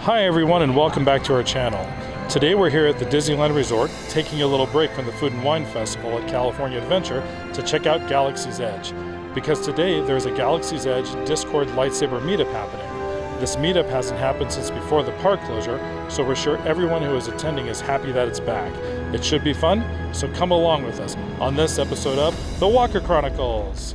Hi everyone and welcome back to our channel. Today we're here at the Disneyland Resort taking a little break from the Food and Wine Festival at California Adventure to check out Galaxy's Edge. Because today there's a Galaxy's Edge Discord Light Saber Meet Up happening. This meetup hasn't happened since before the park closure, so we're sure everyone who is attending is happy that it's back. It should be fun, so come along with us on this episode of The Walker Chronicles.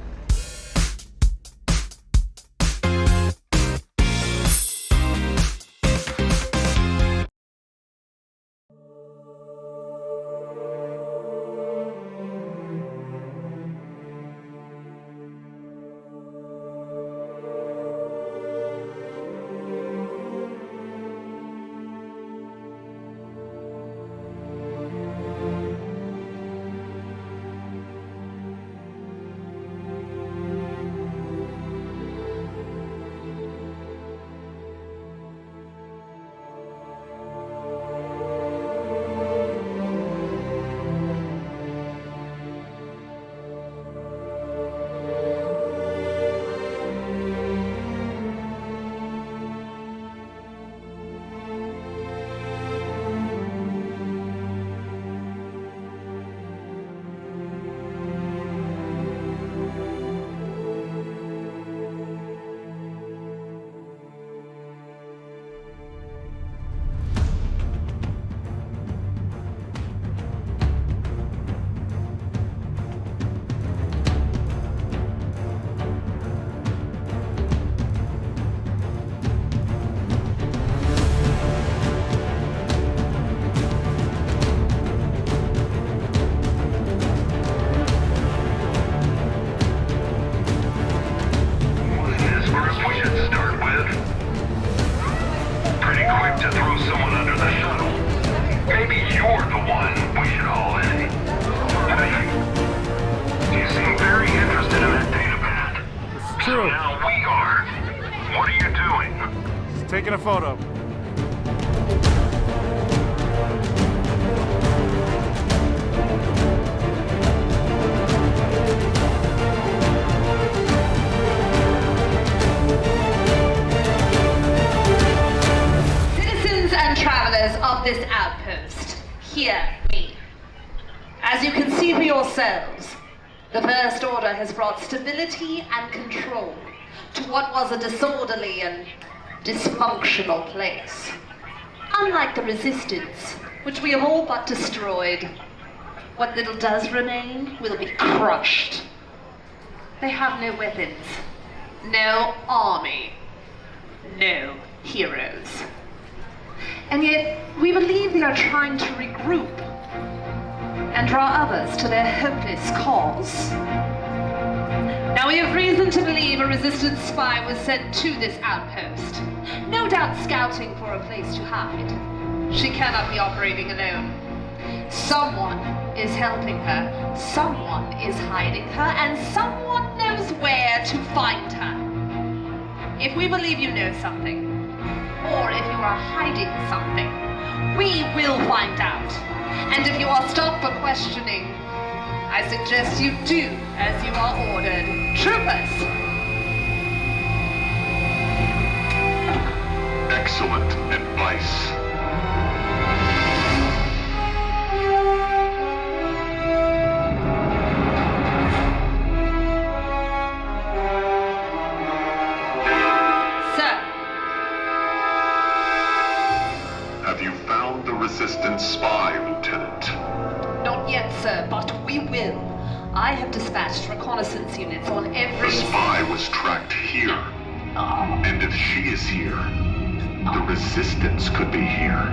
Taking a photo. Citizens and travelers of this outpost, hear me. As you can see for yourselves, the First Order has brought stability and control to what was a disorderly and dysfunctional place. Unlike the Resistance, which we have all but destroyed, what little does remain will be crushed. They have no weapons, no army, no heroes. And yet, we believe they are trying to regroup and draw others to their hopeless cause. Now, we have reason to believe a Resistance spy was sent to this outpost, no doubt scouting for a place to hide. She cannot be operating alone. Someone is helping her, someone is hiding her, and someone knows where to find her. If we believe you know something, or if you are hiding something, we will find out. And if you are stopped for questioning, I suggest you do as you are ordered. Troopers! Excellent advice. Sir. Have you found the Resistance spy, Lieutenant? Not yet, sir, but we will. I have dispatched reconnaissance units on every... The spy was tracked here. And if she is here, the Resistance could be here.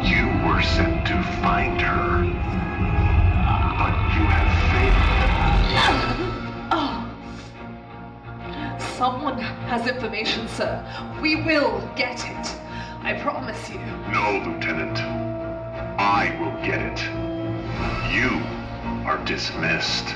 You were sent to find her. But you have failed. Someone has information, sir. We will get it. I promise you. No, Lieutenant. I will get it. You are dismissed.